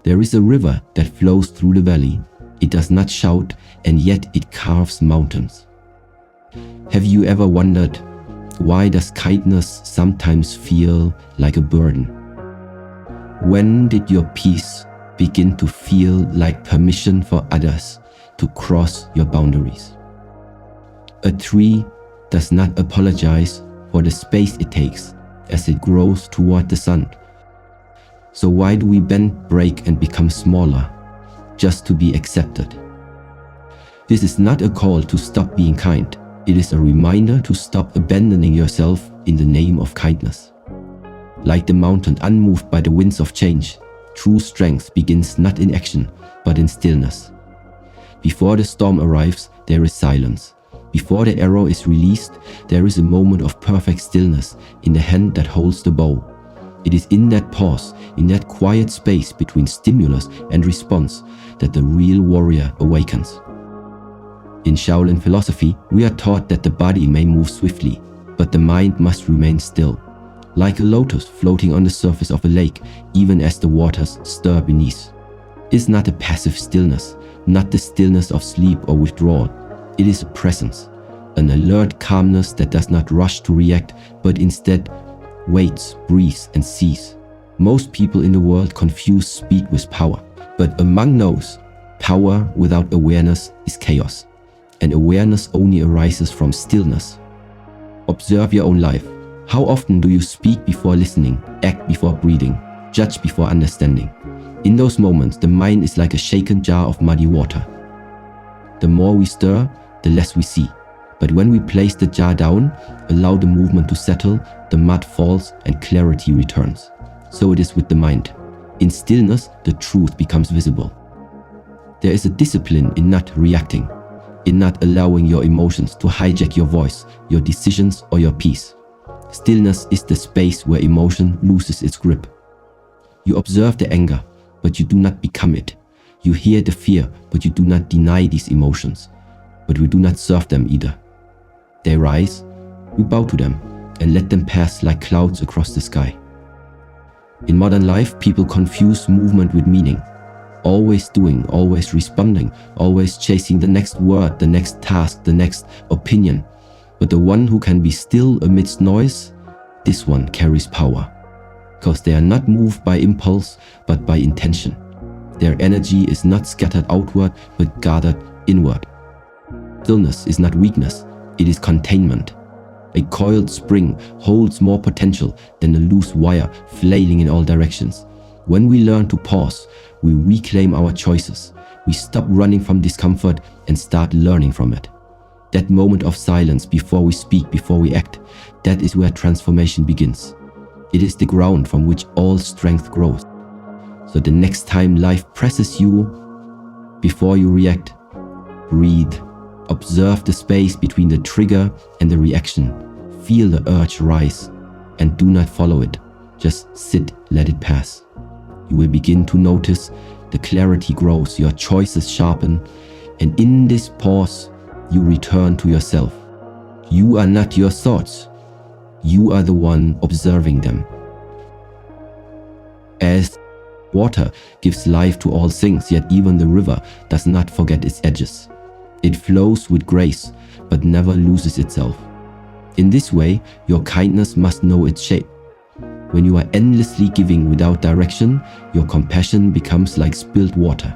There is a river that flows through the valley. It does not shout, and yet it carves mountains. Have you ever wondered, why does kindness sometimes feel like a burden? When did your peace begin to feel like permission for others to cross your boundaries? A tree does not apologize for the space it takes as it grows toward the sun. So why do we bend, break, and become smaller just to be accepted? This is not a call to stop being kind. It is a reminder to stop abandoning yourself in the name of kindness. Like the mountain unmoved by the winds of change, true strength begins not in action, but in stillness. Before the storm arrives, there is silence. Before the arrow is released, there is a moment of perfect stillness in the hand that holds the bow. It is in that pause, in that quiet space between stimulus and response, that the real warrior awakens. In Shaolin philosophy, we are taught that the body may move swiftly, but the mind must remain still. Like a lotus floating on the surface of a lake, even as the waters stir beneath. It is not a passive stillness, not the stillness of sleep or withdrawal. It is a presence, an alert calmness that does not rush to react, but instead waits, breathes, and sees. Most people in the world confuse speed with power, but among those, power without awareness is chaos, and awareness only arises from stillness. Observe your own life. How often do you speak before listening, act before breathing, judge before understanding? In those moments, the mind is like a shaken jar of muddy water. The more we stir, the less we see. But when we place the jar down, allow the movement to settle, the mud falls and clarity returns. So it is with the mind. In stillness, the truth becomes visible. There is a discipline in not reacting, in not allowing your emotions to hijack your voice, your decisions, or your peace. Stillness is the space where emotion loses its grip. You observe the anger, but you do not become it. You hear the fear, but you do not deny these emotions. But we do not serve them either. They rise, we bow to them, and let them pass like clouds across the sky. In modern life, people confuse movement with meaning. Always doing, always responding, always chasing the next word, the next task, the next opinion. But the one who can be still amidst noise, this one carries power. Because they are not moved by impulse, but by intention. Their energy is not scattered outward, but gathered inward. Stillness is not weakness, it is containment. A coiled spring holds more potential than a loose wire flailing in all directions. When we learn to pause, we reclaim our choices. We stop running from discomfort and start learning from it. That moment of silence before we speak, before we act, that is where transformation begins. It is the ground from which all strength grows. So the next time life presses you, before you react, breathe. Observe the space between the trigger and the reaction. Feel the urge rise and do not follow it. Just sit, let it pass. You will begin to notice the clarity grows, your choices sharpen, and in this pause, you return to yourself. You are not your thoughts. You are the one observing them. As water gives life to all things, yet even the river does not forget its edges. It flows with grace, but never loses itself. In this way, your kindness must know its shape. When you are endlessly giving without direction, your compassion becomes like spilled water,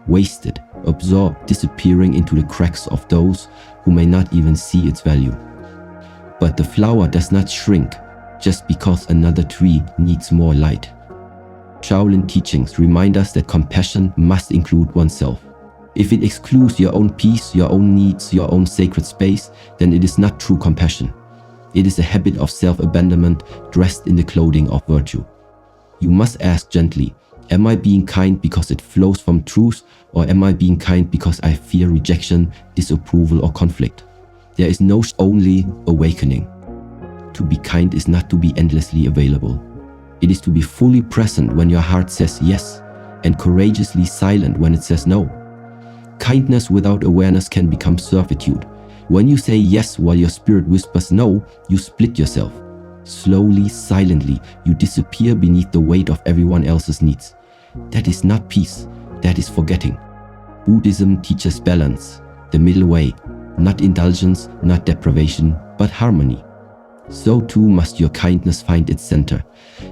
wasted, absorbed, disappearing into the cracks of those who may not even see its value. But the flower does not shrink just because another tree needs more light. Shaolin teachings remind us that compassion must include oneself. If it excludes your own peace, your own needs, your own sacred space, then it is not true compassion. It is a habit of self-abandonment dressed in the clothing of virtue. You must ask gently, am I being kind because it flows from truth, or am I being kind because I fear rejection, disapproval, or conflict? There is no only awakening. To be kind is not to be endlessly available. It is to be fully present when your heart says yes, and courageously silent when it says no. Kindness without awareness can become servitude. When you say yes while your spirit whispers no, you split yourself. Slowly, silently, you disappear beneath the weight of everyone else's needs. That is not peace, that is forgetting. Buddhism teaches balance, the middle way, not indulgence, not deprivation, but harmony. So too must your kindness find its center.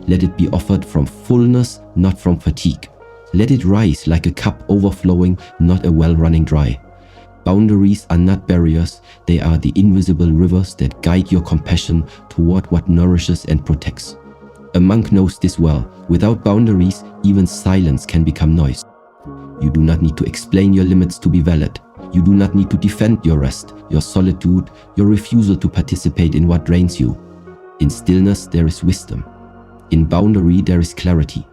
Let it be offered from fullness, not from fatigue. Let it rise like a cup overflowing, not a well running dry. Boundaries are not barriers, they are the invisible rivers that guide your compassion toward what nourishes and protects. A monk knows this well. Without boundaries, even silence can become noise. You do not need to explain your limits to be valid. You do not need to defend your rest, your solitude, your refusal to participate in what drains you. In stillness, there is wisdom. In boundary, there is clarity.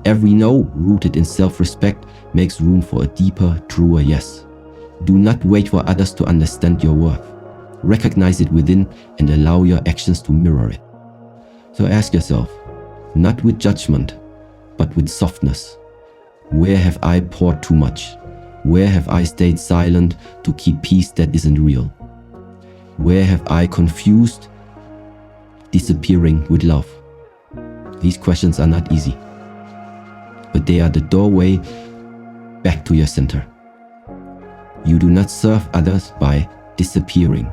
Every no, rooted in self-respect, makes room for a deeper, truer yes. Do not wait for others to understand your worth. Recognize it within and allow your actions to mirror it. So ask yourself, not with judgment, but with softness. Where have I poured too much? Where have I stayed silent to keep peace that isn't real? Where have I confused disappearing with love? These questions are not easy, but they are the doorway back to your center. You do not serve others by disappearing.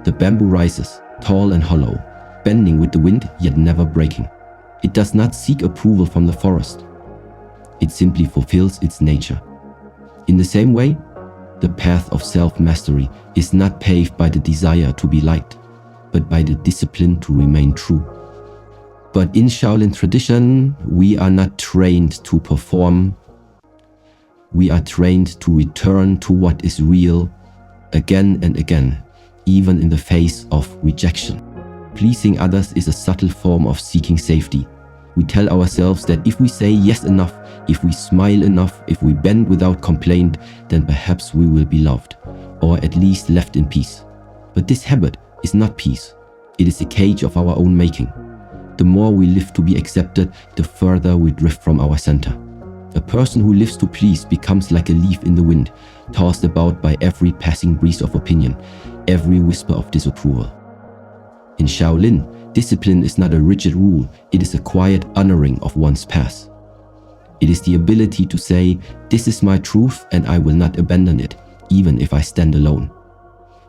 The bamboo rises, tall and hollow, bending with the wind yet never breaking. It does not seek approval from the forest. It simply fulfills its nature. In the same way, the path of self-mastery is not paved by the desire to be liked, but by the discipline to remain true. But in Shaolin tradition, we are not trained to perform. We are trained to return to what is real again and again, even in the face of rejection. Pleasing others is a subtle form of seeking safety. We tell ourselves that if we say yes enough, if we smile enough, if we bend without complaint, then perhaps we will be loved, or at least left in peace. But this habit is not peace. It is a cage of our own making. The more we live to be accepted, the further we drift from our center. A person who lives to please becomes like a leaf in the wind, tossed about by every passing breeze of opinion, every whisper of disapproval. In Shaolin, discipline is not a rigid rule, it is a quiet honoring of one's past. It is the ability to say, this is my truth and I will not abandon it, even if I stand alone.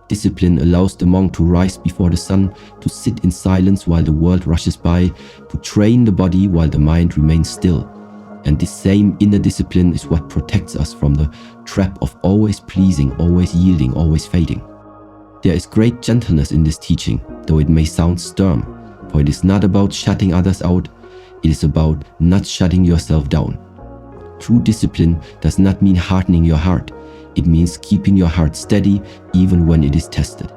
Discipline allows the monk to rise before the sun, to sit in silence while the world rushes by, to train the body while the mind remains still. And this same inner discipline is what protects us from the trap of always pleasing, always yielding, always fading. There is great gentleness in this teaching, though it may sound stern, for it is not about shutting others out, it is about not shutting yourself down. True discipline does not mean hardening your heart, it means keeping your heart steady even when it is tested.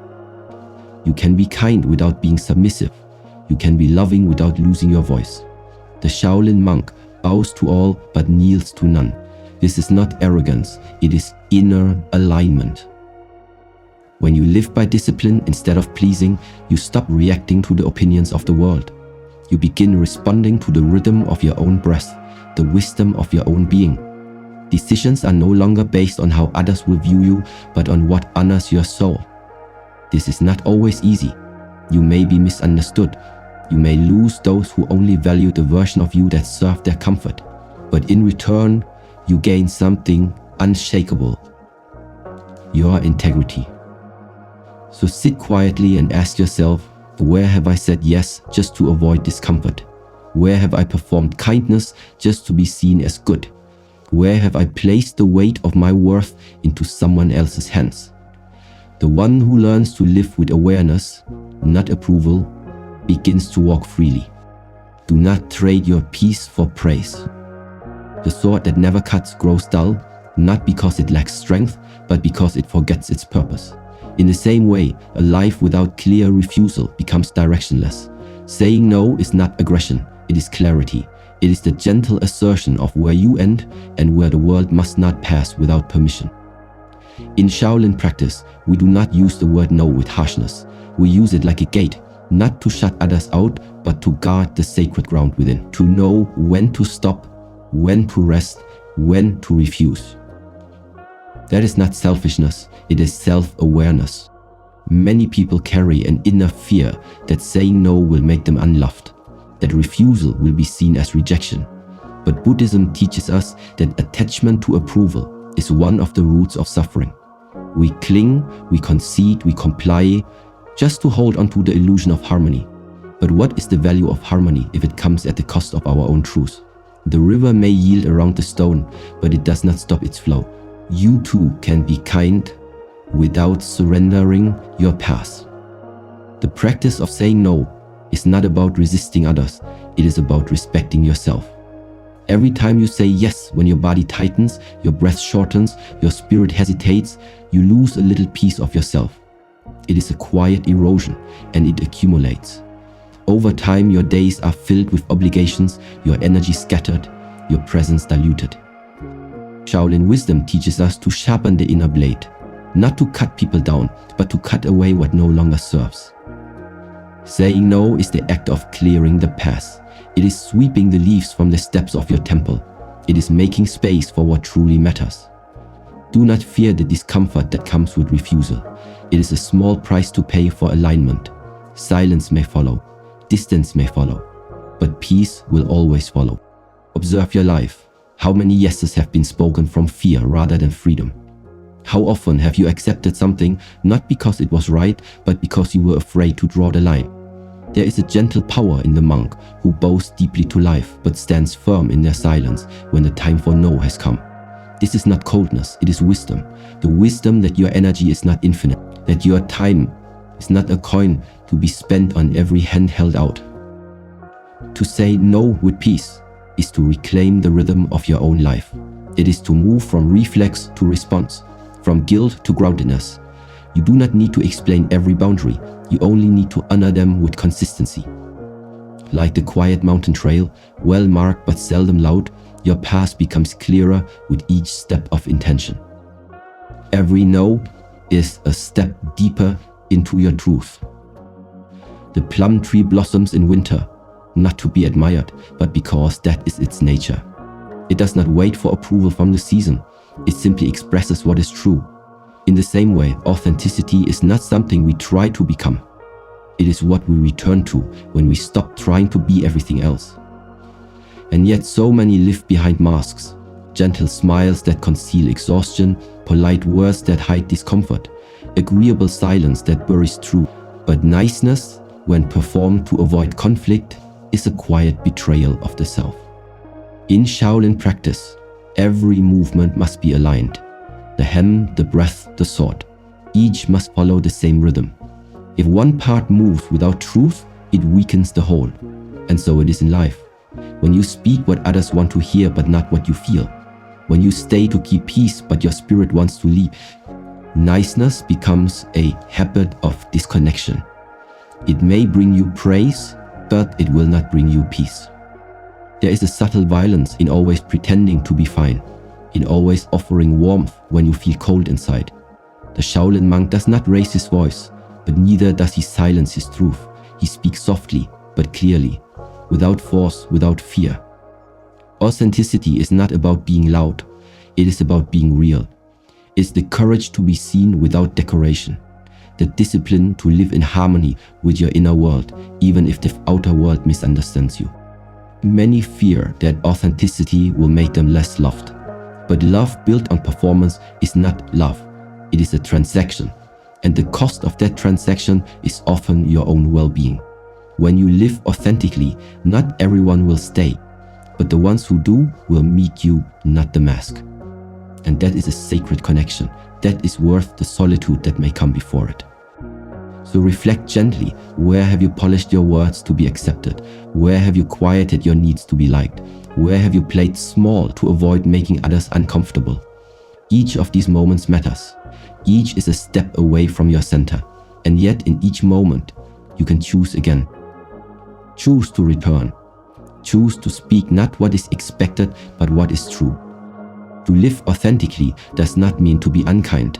You can be kind without being submissive, you can be loving without losing your voice. The Shaolin monk bows to all but kneels to none. This is not arrogance, it is inner alignment. When you live by discipline instead of pleasing, you stop reacting to the opinions of the world. You begin responding to the rhythm of your own breath, the wisdom of your own being. Decisions are no longer based on how others will view you, but on what honors your soul. This is not always easy. You may be misunderstood. You may lose those who only value the version of you that serve their comfort. But in return, you gain something unshakable: your integrity. So sit quietly and ask yourself, where have I said yes just to avoid discomfort? Where have I performed kindness just to be seen as good? Where have I placed the weight of my worth into someone else's hands? The one who learns to live with awareness, not approval, begins to walk freely. Do not trade your peace for praise. The sword that never cuts grows dull, not because it lacks strength, but because it forgets its purpose. In the same way, a life without clear refusal becomes directionless. Saying no is not aggression, it is clarity. It is the gentle assertion of where you end and where the world must not pass without permission. In Shaolin practice, we do not use the word no with harshness. We use it like a gate, not to shut others out, but to guard the sacred ground within. To know when to stop, when to rest, when to refuse. That is not selfishness, it is self-awareness. Many people carry an inner fear that saying no will make them unloved, that refusal will be seen as rejection. But Buddhism teaches us that attachment to approval is one of the roots of suffering. We cling, we concede, we comply, just to hold on to the illusion of harmony. But what is the value of harmony if it comes at the cost of our own truth? The river may yield around the stone, but it does not stop its flow. You too can be kind without surrendering your path. The practice of saying no is not about resisting others, it is about respecting yourself. Every time you say yes, when your body tightens, your breath shortens, your spirit hesitates, you lose a little piece of yourself. It is a quiet erosion, and it accumulates. Over time, your days are filled with obligations, your energy scattered, your presence diluted. Shaolin wisdom teaches us to sharpen the inner blade, not to cut people down, but to cut away what no longer serves. Saying no is the act of clearing the path. It is sweeping the leaves from the steps of your temple. It is making space for what truly matters. Do not fear the discomfort that comes with refusal. It is a small price to pay for alignment. Silence may follow, distance may follow, but peace will always follow. Observe your life. How many yeses have been spoken from fear rather than freedom? How often have you accepted something not because it was right, but because you were afraid to draw the line? There is a gentle power in the monk who bows deeply to life but stands firm in their silence when the time for no has come. This is not coldness, it is wisdom. The wisdom that your energy is not infinite, that your time is not a coin to be spent on every hand held out. To say no with peace is to reclaim the rhythm of your own life. It is to move from reflex to response, from guilt to groundedness. You do not need to explain every boundary, you only need to honor them with consistency. Like the quiet mountain trail, well marked but seldom loud, your path becomes clearer with each step of intention. Every no is a step deeper into your truth. The plum tree blossoms in winter, not to be admired, but because that is its nature. It does not wait for approval from the season, it simply expresses what is true. In the same way, authenticity is not something we try to become. It is what we return to when we stop trying to be everything else. And yet so many live behind masks, gentle smiles that conceal exhaustion, polite words that hide discomfort, agreeable silence that buries truth. But niceness, when performed to avoid conflict, is a quiet betrayal of the self. In Shaolin practice, every movement must be aligned. The hem, the breath, the sword. Each must follow the same rhythm. If one part moves without truth, it weakens the whole. And so it is in life. When you speak what others want to hear but not what you feel. When you stay to keep peace but your spirit wants to leave. Niceness becomes a habit of disconnection. It may bring you praise, but it will not bring you peace. There is a subtle violence in always pretending to be fine, in always offering warmth when you feel cold inside. The Shaolin monk does not raise his voice, but neither does he silence his truth. He speaks softly, but clearly, without force, without fear. Authenticity is not about being loud, it is about being real. It's the courage to be seen without decoration, the discipline to live in harmony with your inner world, even if the outer world misunderstands you. Many fear that authenticity will make them less loved. But love built on performance is not love, it is a transaction. And the cost of that transaction is often your own well-being. When you live authentically, not everyone will stay, but the ones who do will meet you, not the mask. And that is a sacred connection. That is worth the solitude that may come before it. So reflect gently. Where have you polished your words to be accepted? Where have you quieted your needs to be liked? Where have you played small to avoid making others uncomfortable? Each of these moments matters. Each is a step away from your center. And yet in each moment, you can choose again. Choose to return. Choose to speak not what is expected, but what is true. To live authentically does not mean to be unkind.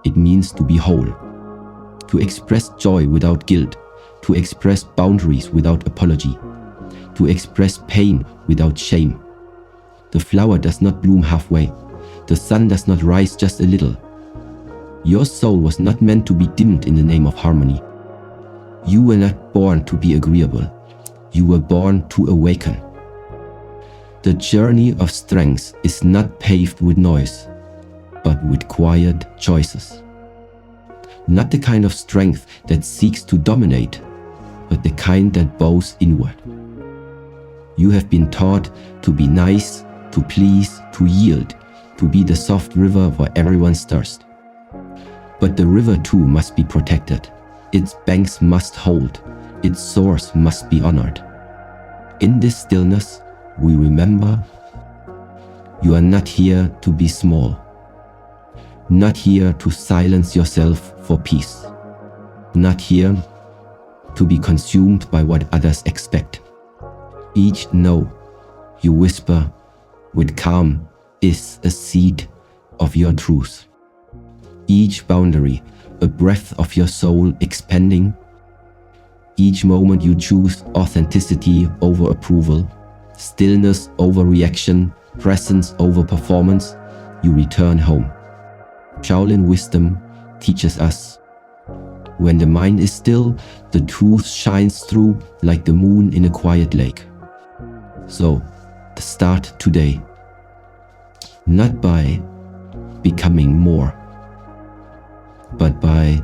It means to be whole. To express joy without guilt. To express boundaries without apology. To express pain without shame. The flower does not bloom halfway. The sun does not rise just a little. Your soul was not meant to be dimmed in the name of harmony. You were not born to be agreeable. You were born to awaken. The journey of strength is not paved with noise, but with quiet choices. Not the kind of strength that seeks to dominate, but the kind that bows inward. You have been taught to be nice, to please, to yield, to be the soft river for everyone's thirst. But the river too must be protected. Its banks must hold. Its source must be honored. In this stillness, we remember you are not here to be small. Not here to silence yourself for peace. Not here to be consumed by what others expect. Each no you whisper with calm is a seed of your truth. Each boundary, a breath of your soul expanding. Each moment you choose authenticity over approval, stillness over reaction, presence over performance, you return home. Shaolin wisdom teaches us, when the mind is still, the truth shines through like the moon in a quiet lake. So, start today. Not by becoming more, but by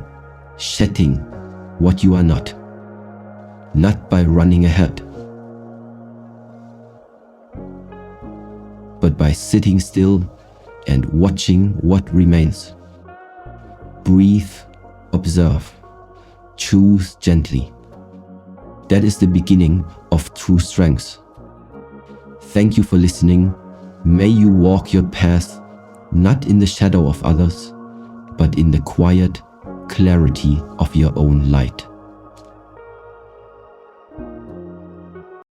shedding what you are not. Not by running ahead, but by sitting still and watching what remains. Breathe, observe, choose gently. That is the beginning of true strength. Thank you for listening. May you walk your path not in the shadow of others, but in the quiet clarity of your own light.